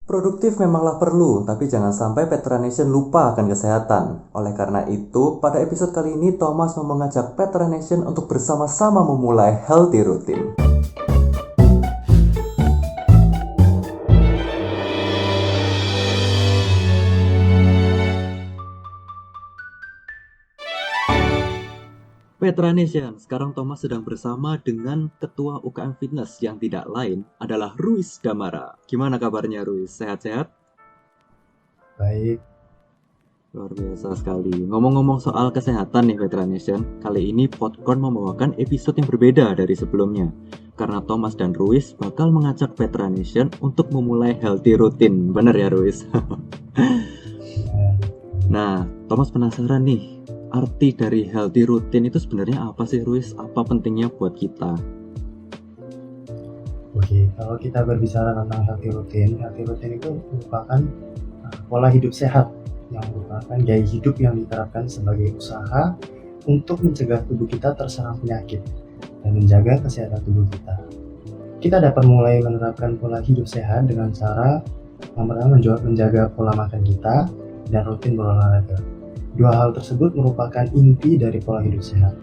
Produktif memanglah perlu, tapi jangan sampai Petra Nation lupa akan kesehatan. Oleh karena itu, pada episode kali ini Thomas mau mengajak Petra Nation untuk bersama-sama memulai healthy routine. Petra Nation, sekarang Thomas sedang bersama dengan Ketua UKM Fitness yang tidak lain adalah Ruiz Damara. Gimana kabarnya Ruiz? Sehat-sehat? Baik. Luar biasa sekali. Ngomong-ngomong soal kesehatan nih Petra Nation, kali ini Popcorn membawakan episode yang berbeda dari sebelumnya. Karena Thomas dan Ruiz bakal mengajak Petra Nation untuk memulai healthy routine. Bener ya Ruiz? Nah, Thomas penasaran nih, arti dari healthy routine itu sebenarnya apa sih Ruiz? Apa pentingnya buat kita? Oke, kalau kita berbicara tentang healthy routine itu merupakan pola hidup sehat yang merupakan gaya hidup yang diterapkan sebagai usaha untuk mencegah tubuh kita terserang penyakit dan menjaga kesehatan tubuh kita. Kita dapat mulai menerapkan pola hidup sehat dengan cara yang pertama menjaga pola makan kita dan rutin berolahraga. Dua hal tersebut merupakan inti dari pola hidup sehat.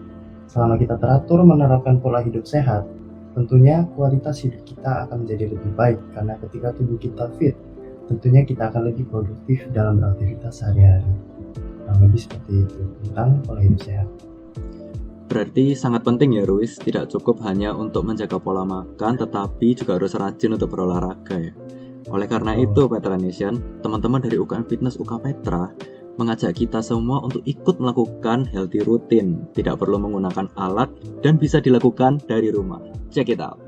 Selama kita teratur menerapkan pola hidup sehat, tentunya kualitas hidup kita akan menjadi lebih baik karena ketika tubuh kita fit, tentunya kita akan lebih produktif dalam beraktivitas sehari-hari. Lebih seperti itu tentang pola hidup sehat. Berarti sangat penting ya Ruiz, tidak cukup hanya untuk menjaga pola makan, tetapi juga harus rajin untuk berolahraga ya. Oleh karena itu Petra Nation, teman-teman dari UKM Fitness UK Petra mengajak kita semua untuk ikut melakukan healthy routine. Tidak perlu menggunakan alat dan bisa dilakukan dari rumah. Check it out.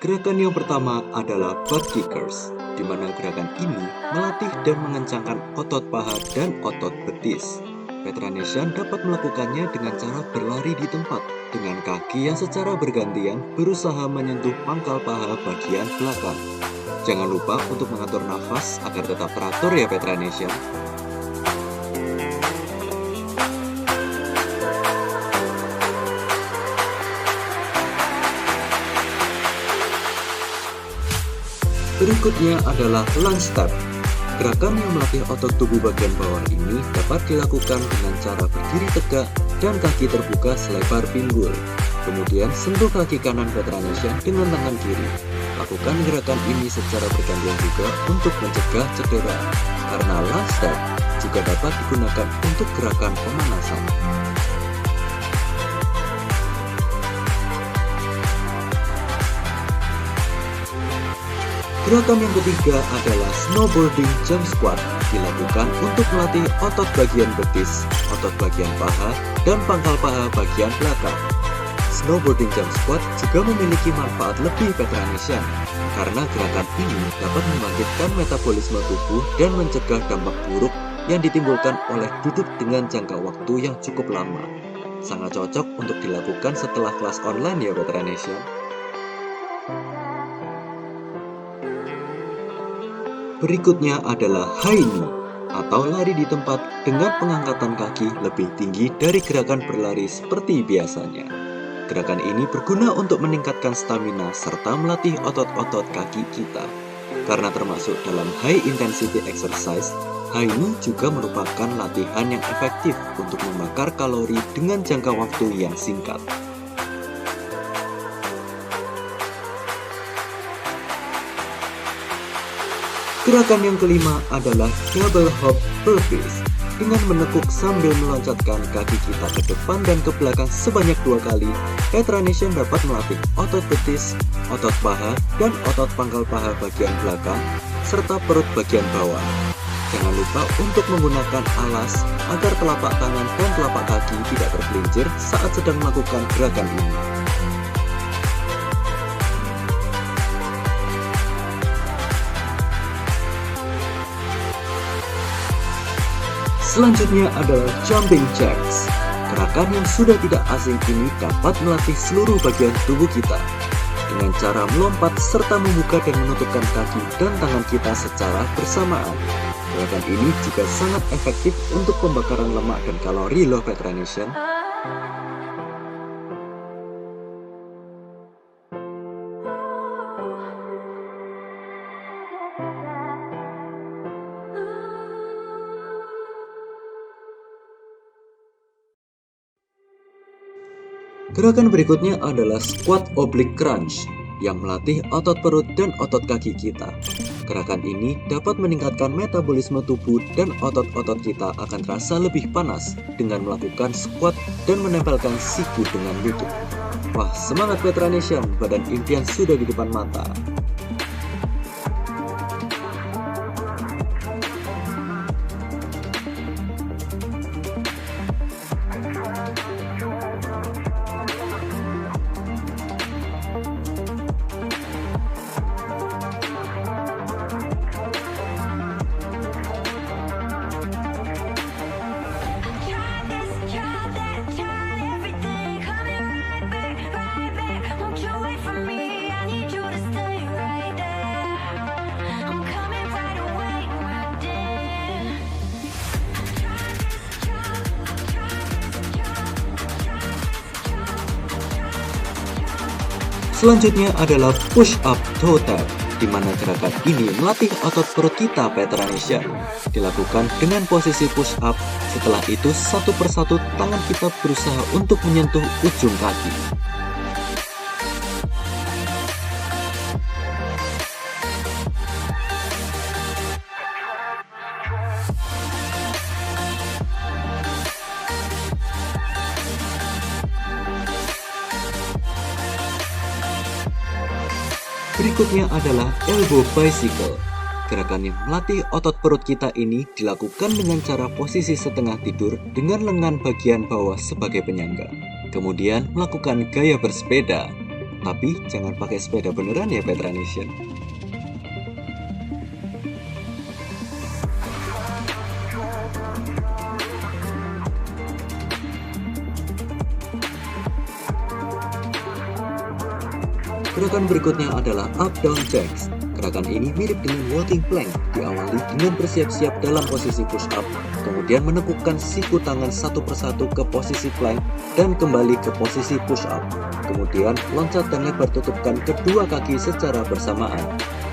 Gerakan yang pertama adalah butt kickers, di mana gerakan ini melatih dan mengencangkan otot paha dan otot betis. Petra Nation dapat melakukannya dengan cara berlari di tempat, dengan kaki yang secara bergantian berusaha menyentuh pangkal paha bagian belakang. Jangan lupa untuk mengatur nafas agar tetap teratur ya Petra Nation. Berikutnya adalah lunge step. Gerakan yang melatih otot tubuh bagian bawah ini dapat dilakukan dengan cara berdiri tegak dan kaki terbuka selebar pinggul. Kemudian sentuh kaki kanan Petra Nation dengan tangan kiri. Lakukan gerakan ini secara bergantian juga untuk mencegah cedera, karena lunge step juga dapat digunakan untuk gerakan pemanasan. Gerakan yang ketiga adalah snowboarding jump squat, dilakukan untuk melatih otot bagian betis, otot bagian paha, dan pangkal paha bagian belakang. Snowboarding jump squat juga memiliki manfaat lebih Petra Nation, karena gerakan ini dapat membangkitkan metabolisme tubuh dan mencegah dampak buruk yang ditimbulkan oleh duduk dengan jangka waktu yang cukup lama. Sangat cocok untuk dilakukan setelah kelas online ya Petra Nation. Berikutnya adalah high knee, atau lari di tempat dengan pengangkatan kaki lebih tinggi dari gerakan berlari seperti biasanya. Gerakan ini berguna untuk meningkatkan stamina serta melatih otot-otot kaki kita. Karena termasuk dalam high intensity exercise, high knee juga merupakan latihan yang efektif untuk membakar kalori dengan jangka waktu yang singkat. Gerakan yang kelima adalah double hop burpees. Dengan menekuk sambil meloncatkan kaki kita ke depan dan ke belakang sebanyak 2 kali, Petra Nation dapat melatih otot betis, otot paha, dan otot pangkal paha bagian belakang, serta perut bagian bawah. Jangan lupa untuk menggunakan alas agar telapak tangan dan telapak kaki tidak tergelincir saat sedang melakukan gerakan ini. Selanjutnya adalah jumping jacks. Gerakan yang sudah tidak asing ini dapat melatih seluruh bagian tubuh kita dengan cara melompat serta membuka dan menutupkan kaki dan tangan kita secara bersamaan. Gerakan ini juga sangat efektif untuk pembakaran lemak dan kalori loh Petra Nation. Gerakan berikutnya adalah squat oblique crunch yang melatih otot perut dan otot kaki kita. Gerakan ini dapat meningkatkan metabolisme tubuh dan otot-otot kita akan terasa lebih panas dengan melakukan squat dan menempelkan siku dengan lutut. Wah, semangat Petra Nation, badan impian sudah di depan mata. Selanjutnya adalah push up toe tap, di mana gerakan ini melatih otot perut kita Petra Nation. Dilakukan dengan posisi push up, setelah itu satu persatu tangan kita berusaha untuk menyentuh ujung kaki. Berikutnya adalah elbow bicycle. Gerakan yang melatih otot perut kita ini dilakukan dengan cara posisi setengah tidur dengan lengan bagian bawah sebagai penyangga. Kemudian melakukan gaya bersepeda. Tapi jangan pakai sepeda beneran ya Petra Nation. Gerakan berikutnya adalah up down jacks. Gerakan ini mirip dengan walking plank, diawali dengan bersiap-siap dalam posisi push up, kemudian menekukkan siku tangan satu persatu ke posisi plank dan kembali ke posisi push up. Kemudian loncat dan lebar tutupkan kedua kaki secara bersamaan.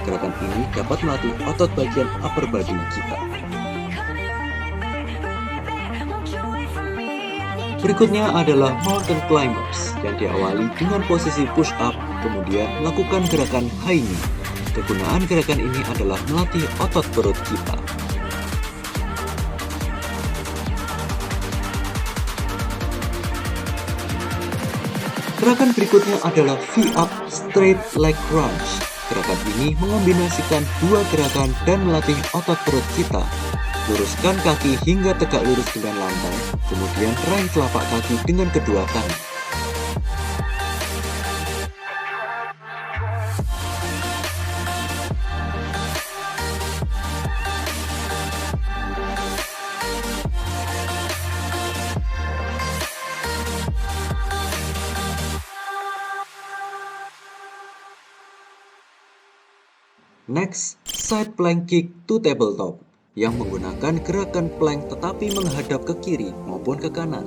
Gerakan ini dapat melatih otot bagian upper body kita. Berikutnya adalah mountain climbers yang diawali dengan posisi push up, kemudian melakukan gerakan high knee. Kegunaan gerakan ini adalah melatih otot perut kita. Gerakan berikutnya adalah V-up straight leg crunch. Gerakan ini mengombinasikan dua gerakan dan melatih otot perut kita. Luruskan kaki hingga tegak lurus dengan lantai, kemudian raih telapak kaki dengan kedua tangan. Next, side plank kick to tabletop yang menggunakan gerakan plank tetapi menghadap ke kiri maupun ke kanan,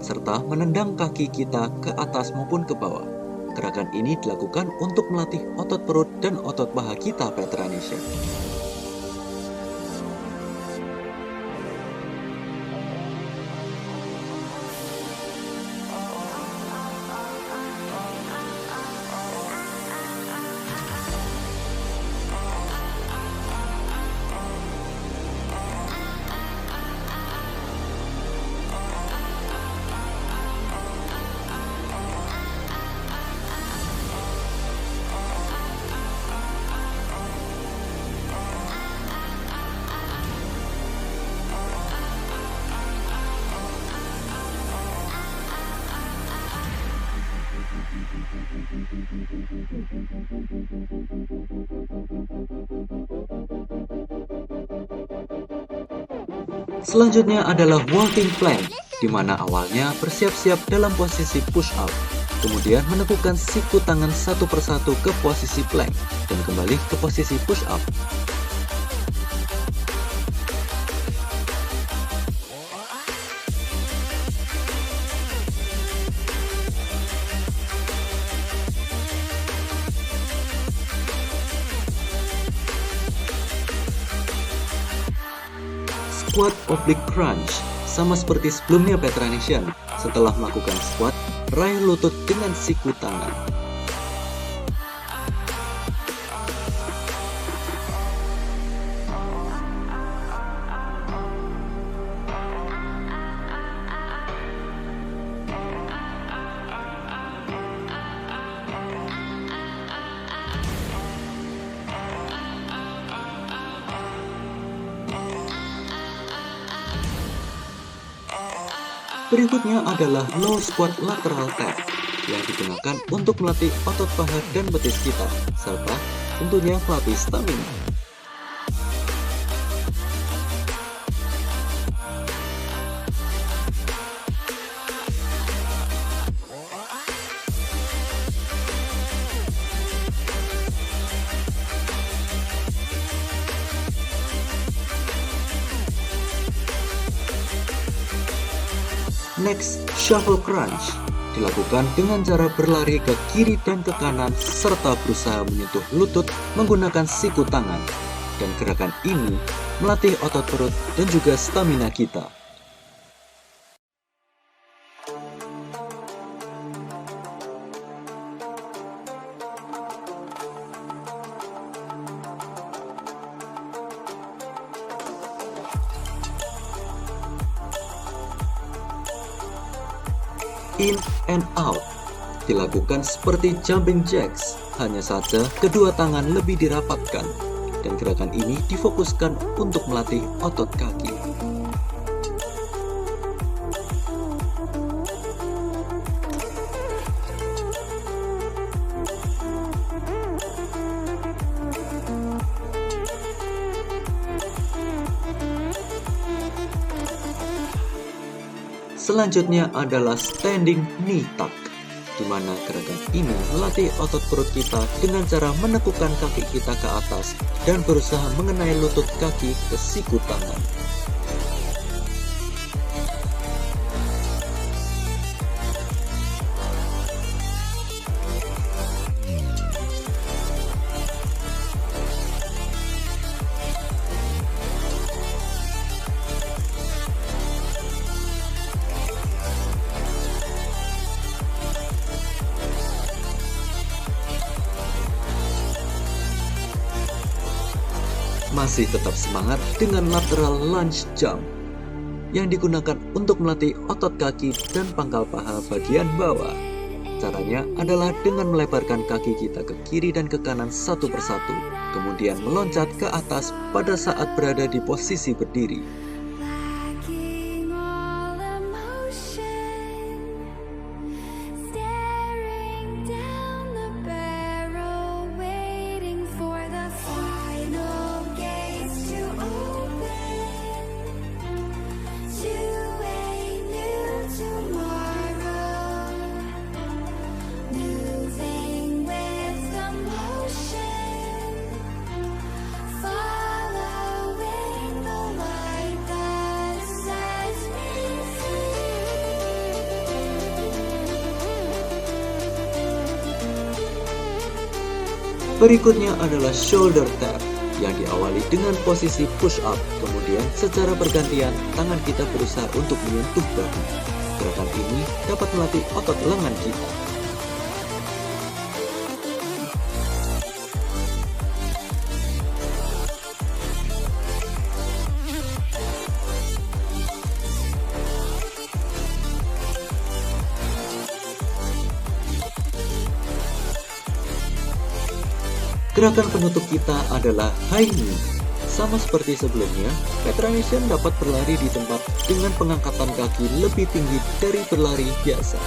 serta menendang kaki kita ke atas maupun ke bawah. Gerakan ini dilakukan untuk melatih otot perut dan otot paha kita Petra Nation. Selanjutnya adalah walking plank, di mana awalnya bersiap-siap dalam posisi push up, kemudian menekukkan siku tangan satu persatu ke posisi plank, dan kembali ke posisi push up. Squat oblique crunch, sama seperti sebelumnya Petra Nation, Setelah melakukan squat, raih lutut dengan siku tangan. Berikutnya adalah low squat lateral tap yang digunakan untuk melatih otot paha dan betis kita, serta tentunya melatih stamina. Next, shuffle crunch dilakukan dengan cara berlari ke kiri dan ke kanan serta berusaha menyentuh lutut menggunakan siku tangan. Dan gerakan ini melatih otot perut dan juga stamina kita. In and out dilakukan seperti jumping jacks, hanya saja kedua tangan lebih dirapatkan, dan gerakan ini difokuskan untuk melatih otot kaki. Selanjutnya adalah standing knee tuck, di mana gerakan ini melatih otot perut kita dengan cara menekukkan kaki kita ke atas dan berusaha mengenai lutut kaki ke siku tangan. Masih tetap semangat dengan lateral lunge jump yang digunakan untuk melatih otot kaki dan pangkal paha bagian bawah. Caranya adalah dengan melebarkan kaki kita ke kiri dan ke kanan satu persatu, kemudian meloncat ke atas pada saat berada di posisi berdiri. Berikutnya adalah shoulder tap yang diawali dengan posisi push up, kemudian secara bergantian tangan kita berusaha untuk menyentuh bahu. Gerakan ini dapat melatih otot lengan kita. Gerakan penutup kita adalah high knee. Sama seperti sebelumnya, Petra Nation dapat berlari di tempat dengan pengangkatan kaki lebih tinggi dari berlari biasa.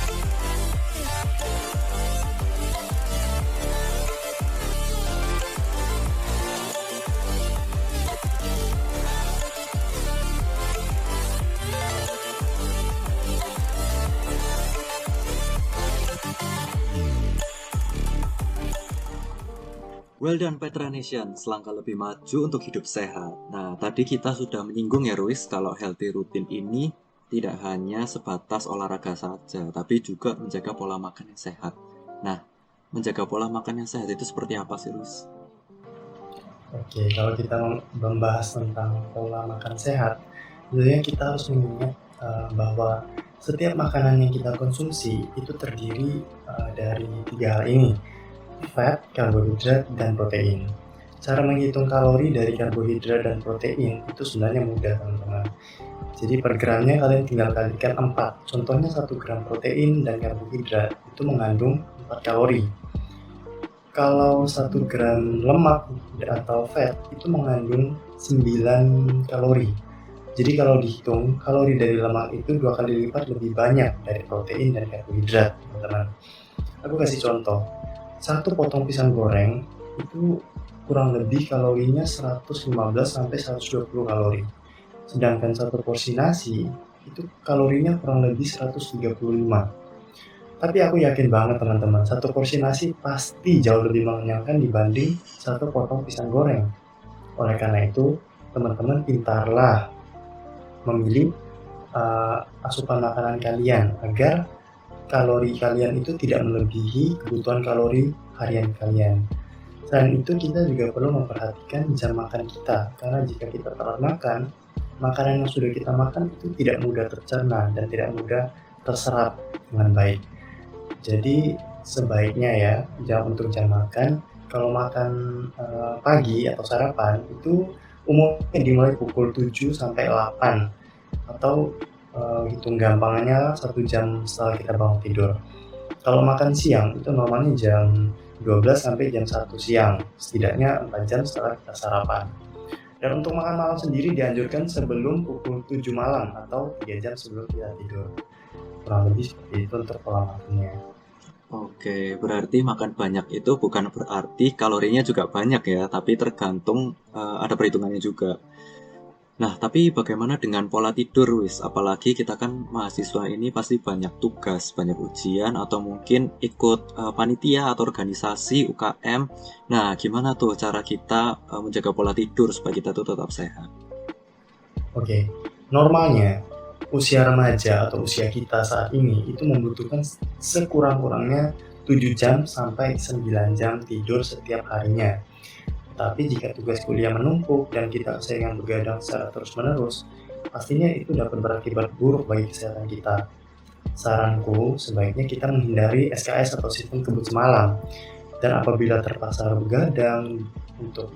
Well done Petra Nation, selangkah lebih maju untuk hidup sehat. Nah, tadi kita sudah menyinggung ya Ruis, kalau healthy routine ini tidak hanya sebatas olahraga saja, tapi juga menjaga pola makan yang sehat. Nah, menjaga pola makan yang sehat itu seperti apa sih Ruis? Oke, kalau kita membahas tentang pola makan sehat, tentunya kita harus mengingat bahwa Setiap makanan yang kita konsumsi itu terdiri dari 3 hal ini, fat, karbohidrat, dan protein. Cara menghitung kalori dari karbohidrat dan protein itu sebenarnya mudah, teman-teman. Jadi per gramnya kalian tinggal kalikan 4. Contohnya 1 gram protein dan karbohidrat itu mengandung 4 kalori. Kalau 1 gram lemak atau fat itu mengandung 9 kalori. Jadi kalau dihitung, kalori dari lemak itu 2 kali lipat lebih banyak dari protein dan karbohidrat, teman-teman. Aku kasih contoh. 1 potong pisang goreng itu kurang lebih kalorinya 115 sampai 120 kalori. Sedangkan 1 porsi nasi itu kalorinya kurang lebih 135. Tapi aku yakin banget teman-teman, 1 porsi nasi pasti jauh lebih mengenyangkan dibanding 1 potong pisang goreng. Oleh karena itu, teman-teman pintarlah memilih asupan makanan kalian agar kalori kalian itu tidak melebihi kebutuhan kalori harian kalian. Selain itu, kita juga perlu memperhatikan jam makan kita, karena jika kita telat makan, makanan yang sudah kita makan itu tidak mudah tercerna dan tidak mudah terserap dengan baik. Jadi sebaiknya ya, untuk jam makan, kalau makan pagi atau sarapan itu umumnya dimulai pukul 7 sampai 8 atau hitung gampangnya 1 jam setelah kita bangun tidur. Kalau makan siang itu normalnya jam 12 sampai jam 1 siang, setidaknya 4 jam setelah kita sarapan. Dan untuk makan malam sendiri dianjurkan sebelum pukul 7 malam atau 3 jam sebelum kita tidur. Kurang lebih seperti itu untuk pola makannya. Oke, berarti makan banyak itu bukan berarti kalorinya juga banyak ya, tapi tergantung ada perhitungannya juga. Nah, tapi bagaimana dengan pola tidur, Wis? Apalagi kita kan mahasiswa ini pasti banyak tugas, banyak ujian, atau mungkin ikut panitia atau organisasi UKM. Nah, gimana tuh cara kita menjaga pola tidur supaya kita tuh tetap sehat? Oke, normalnya usia remaja atau usia kita saat ini itu membutuhkan sekurang-kurangnya 7 jam sampai 9 jam tidur setiap harinya. Tapi jika tugas kuliah menumpuk dan kita keseringan begadang secara terus-menerus, pastinya itu dapat berakibat buruk bagi kesehatan kita. Saranku, sebaiknya kita menghindari SKS atau sistem kebut semalam. Dan apabila terpaksa begadang untuk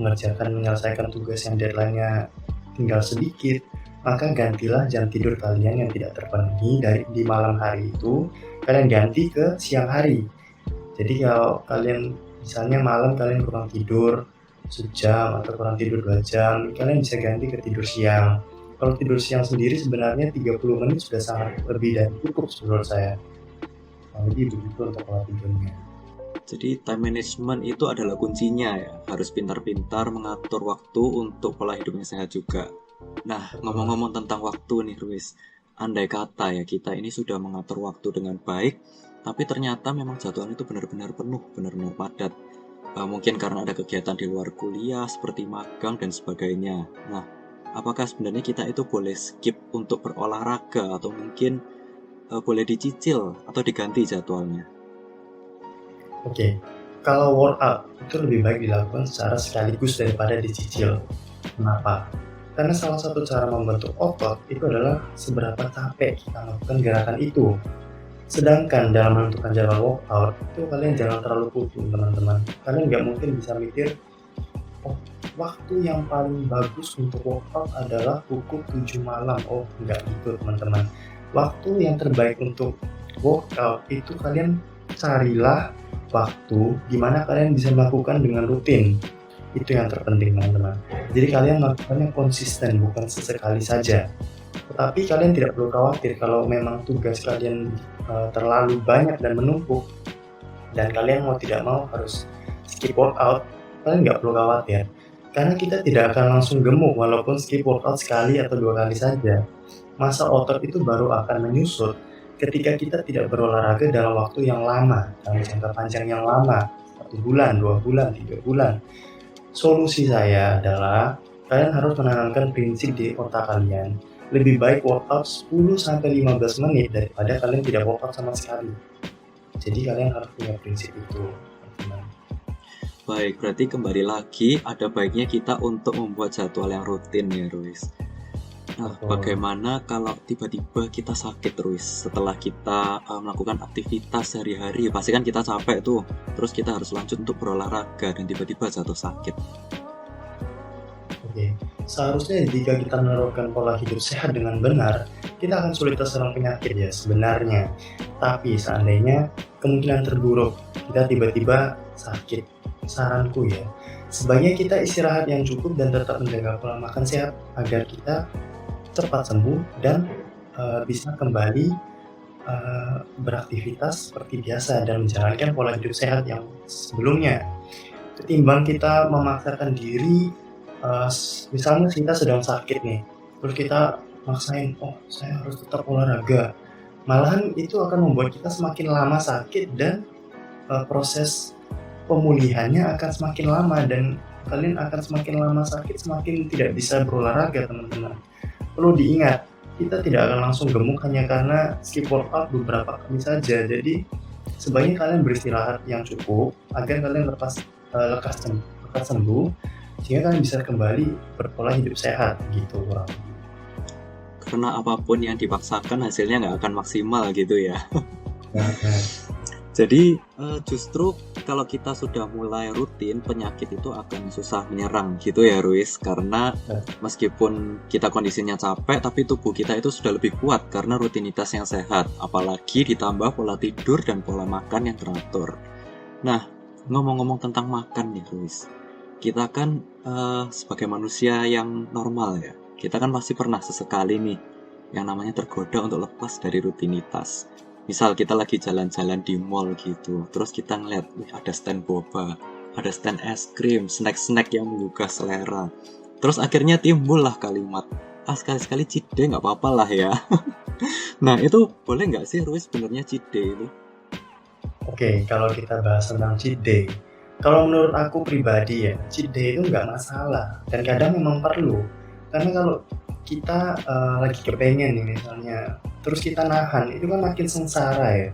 menyelesaikan tugas yang deadline-nya tinggal sedikit, maka gantilah jam tidur kalian yang tidak terpenuhi di malam hari itu, kalian ganti ke siang hari. Jadi kalau kalian misalnya malam kalian kurang tidur sejam atau kurang tidur 2 jam, kalian bisa ganti ke tidur siang. Kalau tidur siang sendiri sebenarnya 30 menit sudah sangat lebih dan cukup menurut saya. Jadi begitu untuk pola tidurnya. Jadi time management itu adalah kuncinya ya, harus pintar-pintar mengatur waktu untuk pola hidupnya sehat juga. Nah, ngomong-ngomong tentang waktu nih, Ruis. Andai kata ya kita ini sudah mengatur waktu dengan baik, tapi ternyata memang jadwal itu benar-benar penuh, benar-benar padat. Mungkin karena ada kegiatan di luar kuliah seperti magang dan sebagainya. Nah, apakah sebenarnya kita itu boleh skip untuk berolahraga atau mungkin boleh dicicil atau diganti jadwalnya? Oke, kalau workout itu lebih baik dilakukan secara sekaligus daripada dicicil. Kenapa? Karena salah satu cara membentuk otot itu adalah seberapa capek kita melakukan gerakan itu. Sedangkan dalam menentukan jadwal workout itu kalian jangan terlalu kutu, teman-teman. Kalian nggak mungkin bisa mikir, oh, waktu yang paling bagus untuk workout adalah pukul 7 malam. Oh, nggak gitu, teman-teman. Waktu yang terbaik untuk workout itu kalian carilah waktu dimana kalian bisa melakukan dengan rutin. Itu yang terpenting, teman-teman. Jadi kalian melakukannya konsisten, bukan sesekali saja. Tetapi kalian tidak perlu khawatir kalau memang tugas kalian terlalu banyak dan menumpuk dan kalian mau tidak mau harus skip workout, kalian nggak perlu khawatir. Karena kita tidak akan langsung gemuk walaupun skip workout sekali atau 2 kali saja. Masa otot itu baru akan menyusut ketika kita tidak berolahraga dalam waktu yang lama, dalam jangka panjang yang lama, 1 bulan, 2 bulan, 3 bulan. Solusi saya adalah kalian harus menanamkan prinsip di otak kalian. Lebih baik workout 10-15 menit daripada kalian tidak workout sama sekali. Jadi kalian harus punya prinsip itu. Baik, berarti kembali lagi ada baiknya kita untuk membuat jadwal yang rutin ya, Ruis. Nah, Betul. bagaimana kalau tiba-tiba kita sakit terus setelah kita melakukan aktivitas sehari-hari? Pasti kan kita capek tuh, terus kita harus lanjut untuk berolahraga dan tiba-tiba jatuh sakit. Oke, seharusnya jika kita menerapkan pola hidup sehat dengan benar, kita akan sulit terserang penyakit ya sebenarnya. Tapi seandainya kemungkinan terburuk kita tiba-tiba sakit, saranku ya, sebaiknya kita istirahat yang cukup dan tetap menjaga pola makan sehat agar kita cepat sembuh dan bisa kembali beraktivitas seperti biasa dan menjalankan pola hidup sehat yang sebelumnya. Ketimbang kita memaksakan diri, misalnya kita sedang sakit nih, terus kita maksain, oh saya harus tetap olahraga. Malahan itu akan membuat kita semakin lama sakit dan proses pemulihannya akan semakin lama dan kalian akan semakin lama sakit, semakin tidak bisa berolahraga teman-teman. Perlu diingat, kita tidak akan langsung gemuk hanya karena skip workout beberapa kali saja. Jadi sebaiknya kalian beristirahat yang cukup agar kalian lekas sembuh, sehingga kalian bisa kembali berpola hidup sehat gitu kurang. Karena apapun yang dipaksakan hasilnya nggak akan maksimal gitu ya. Nah, Jadi justru kalau kita sudah mulai rutin, penyakit itu akan susah menyerang gitu ya Ruis. Karena meskipun kita kondisinya capek, tapi tubuh kita itu sudah lebih kuat karena rutinitas yang sehat. Apalagi ditambah pola tidur dan pola makan yang teratur. Nah, ngomong-ngomong tentang makan nih Ruis, kita kan sebagai manusia yang normal ya, kita kan pasti pernah sesekali nih yang namanya tergoda untuk lepas dari rutinitas. Misal kita lagi jalan-jalan di mall gitu, terus kita ngeliat, wih ada stand boba, ada stand es krim, snack-snack yang menggugah selera. Terus akhirnya timbullah kalimat, sekali-sekali cheat day nggak apa-apa lah ya. Nah itu boleh nggak sih Ruis sebenarnya cheat day itu? Oke, kalau kita bahas tentang cheat day, kalau menurut aku pribadi ya, cheat day itu nggak masalah dan kadang memang perlu. Karena kalau kita lagi kepengen nih misalnya, terus kita nahan, itu kan makin sengsara ya.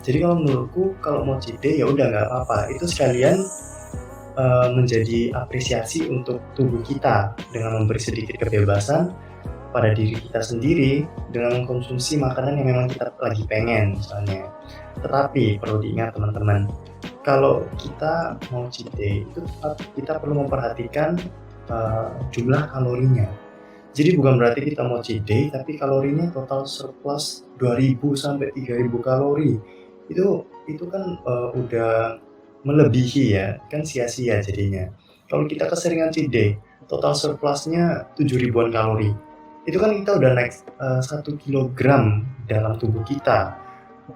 Jadi kalau menurutku, kalau mau cheat day ya udah nggak apa-apa. Itu sekalian menjadi apresiasi untuk tubuh kita dengan memberi sedikit kebebasan pada diri kita sendiri dengan mengkonsumsi makanan yang memang kita lagi pengen misalnya. Tetapi perlu diingat teman-teman, kalau kita mau cheat day itu kita perlu memperhatikan jumlah kalorinya. Jadi bukan berarti kita mau cheat day tapi kalorinya total surplus 2000 sampai 3000 kalori. Itu kan udah melebihi ya, kan sia-sia jadinya. Kalau kita keseringan cheat day, total surplusnya 7000-an kalori. Itu kan kita udah naik 1 kilogram dalam tubuh kita.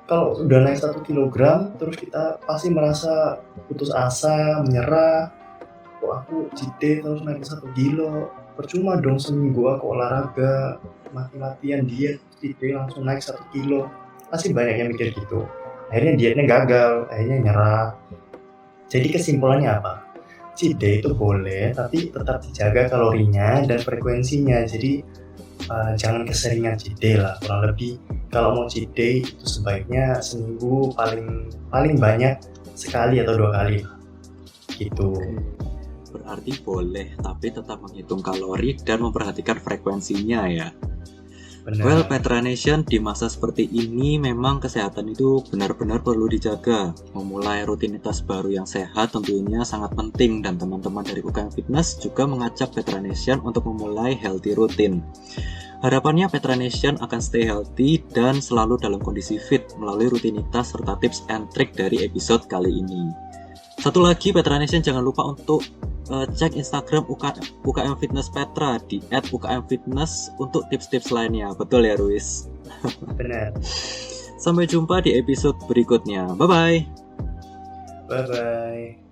Kalau udah naik 1 kilogram, terus kita pasti merasa putus asa, menyerah. Kok aku cheat day terus naik 1 kilo? Percuma dong seminggu aku olahraga, mati-matian diet, cheat day langsung naik 1 kilo. Pasti banyak yang mikir gitu. Akhirnya dietnya gagal, akhirnya nyerah. Jadi kesimpulannya apa? Cheat day itu boleh, tapi tetap dijaga kalorinya dan frekuensinya. Jadi jangan keseringan cheat day lah, kurang lebih kalau mau cheat day itu sebaiknya seminggu paling banyak sekali atau 2 kali gitu. Berarti boleh, tapi tetap menghitung kalori dan memperhatikan frekuensinya ya. Benar. Well, Petra Nation, di masa seperti ini memang kesehatan itu benar-benar perlu dijaga. Memulai rutinitas baru yang sehat tentunya sangat penting dan teman-teman dari UKM Fitness juga mengajak Petra Nation untuk memulai healthy routine. Harapannya Petra Nation akan stay healthy dan selalu dalam kondisi fit melalui rutinitas serta tips and trick dari episode kali ini. Satu lagi, Petra Nation jangan lupa untuk cek Instagram UKM Fitness Petra di @ukmfitness untuk tips-tips lainnya. Betul ya Ruis? Benar. Sampai jumpa di episode berikutnya. Bye-bye. Bye-bye.